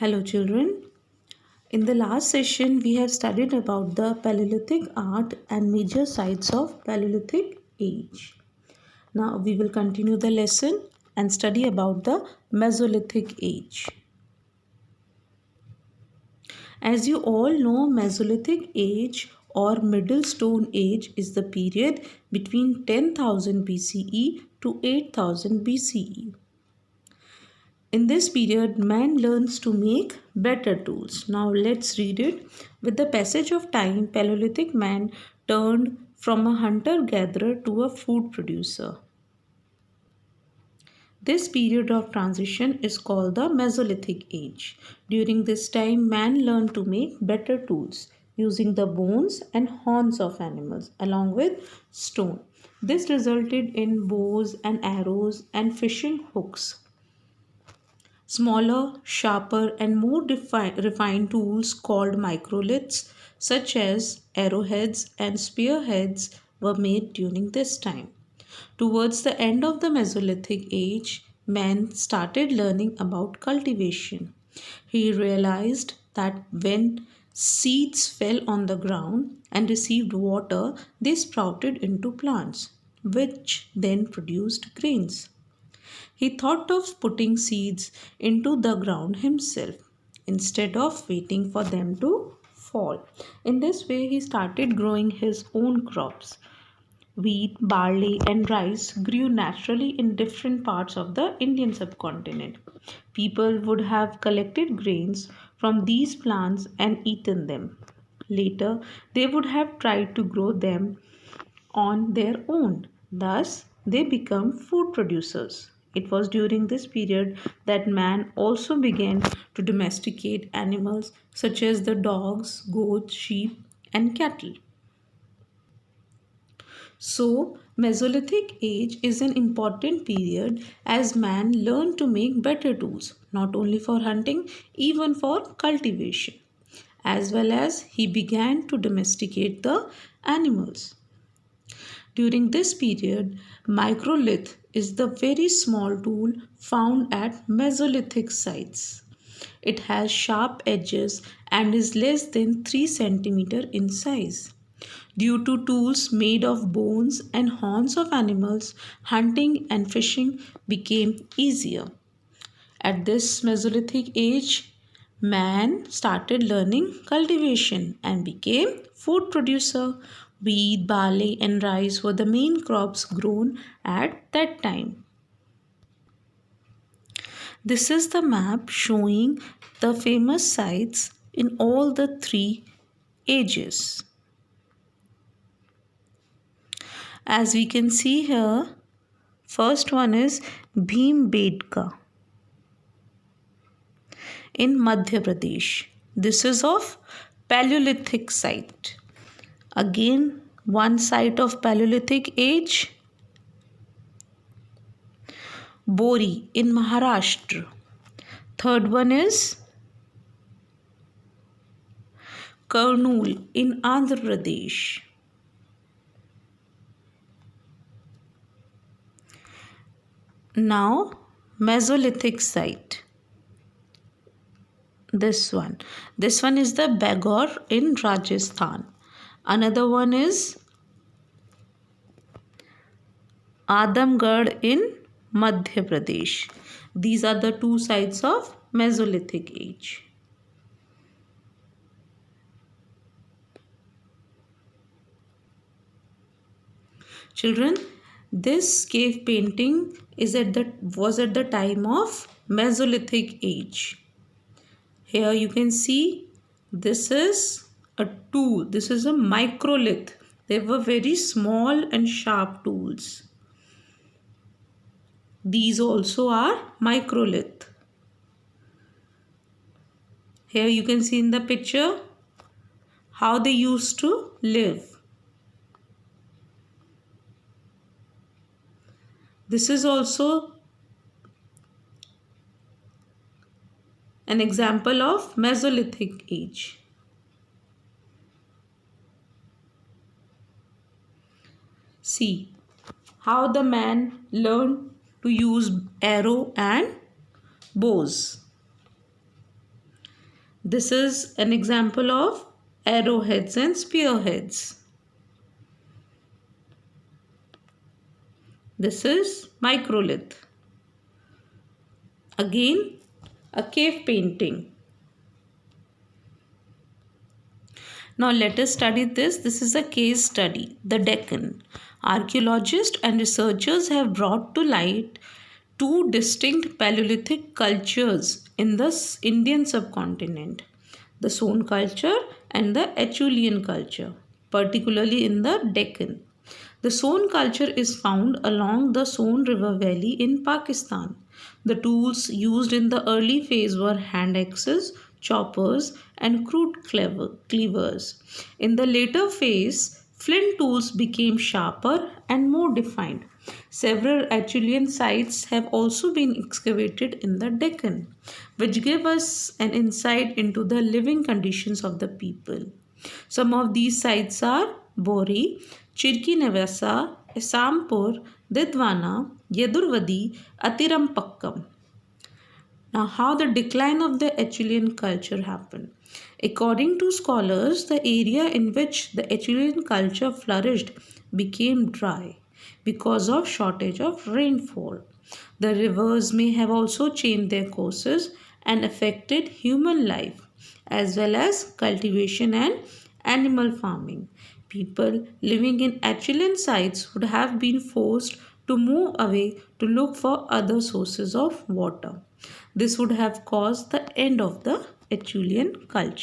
Hello children. In the last session we have studied about the Paleolithic art and major sites of Paleolithic age. Now we will continue the lesson and study about the Mesolithic age. As you all know, Mesolithic age or Middle Stone Age is the period between 10,000 BCE to 8,000 BCE. In this period, man learns to make better tools. Now let's read it. With the passage of time, Paleolithic man turned from a hunter-gatherer to a food producer. This period of transition is called the Mesolithic age. During this time, man learned to make better tools using the bones and horns of animals along with stone. This resulted in bows and arrows and fishing hooks. Smaller, sharper, and more refined tools called microliths, such as arrowheads and spearheads, were made during this time. Towards the end of the Mesolithic age, man started learning about cultivation. He realized that when seeds fell on the ground and received water, they sprouted into plants, which then produced grains. He thought of putting seeds into the ground himself instead of waiting for them to fall. In this way, he started growing his own crops. Wheat, barley, and rice grew naturally in different parts of the Indian subcontinent. People would have collected grains from these plants and eaten them. Later, they would have tried to grow them on their own. Thus, they become food producers. It was during this period that man also began to domesticate animals such as the dogs, goats, sheep, and cattle. So, Mesolithic age is an important period as man learned to make better tools, not only for hunting, even for cultivation, as well as he began to domesticate the animals. During this period, microlith is the very small tool found at Mesolithic sites. It has sharp edges and is less than 3 centimeter in size. Due to tools made of bones and horns of animals, hunting and fishing became easier. At this Mesolithic age, man started learning cultivation and became food producer. Wheat, barley, and rice were the main crops grown at that time. This is the map showing the famous sites in all the three ages. As we can see here, first one is Bhimbedka in Madhya Pradesh. This is of Paleolithic site. Again, one site of Paleolithic age, Bori in Maharashtra. Third one is Kurnool in Andhra Pradesh. Now, Mesolithic site. This one is the Bagor in Rajasthan. Another one is Adamgarh in Madhya Pradesh. These are the two sites of Mesolithic age. Children, this cave painting was at the time of Mesolithic age. Here you can see this is a tool. This is a microlith. They were very small and sharp tools. These also are microlith. Here you can see in the picture how they used to live. This is also an example of Mesolithic age. See how the man learned to use arrow and bows. This is an example of arrowheads and spearheads. This is microlith. Again, a cave painting. Now let us study this. This is a case study, the Deccan. Archaeologists and researchers have brought to light two distinct Paleolithic cultures in the Indian subcontinent, the Soan culture and the Acheulean culture, particularly in the Deccan. The Soan culture is found along the Soan River Valley in Pakistan. The tools used in the early phase were hand axes, choppers, and crude cleavers. In the later phase, flint tools became sharper and more defined. Several Acheulean sites have also been excavated in the Deccan, which give us an insight into the living conditions of the people. Some of these sites are Bori, Chirki Nevasa, Esampur, Didwana, Yedurvadi, Atirampakkam. Now, how the decline of the Acheulean culture happened. According to scholars, the area in which the Acheulean culture flourished became dry because of shortage of rainfall. The rivers may have also changed their courses and affected human life as well as cultivation and animal farming. People living in Acheulean sites would have been forced to move away to look for other sources of water. This would have caused the end of the Acheulean culture.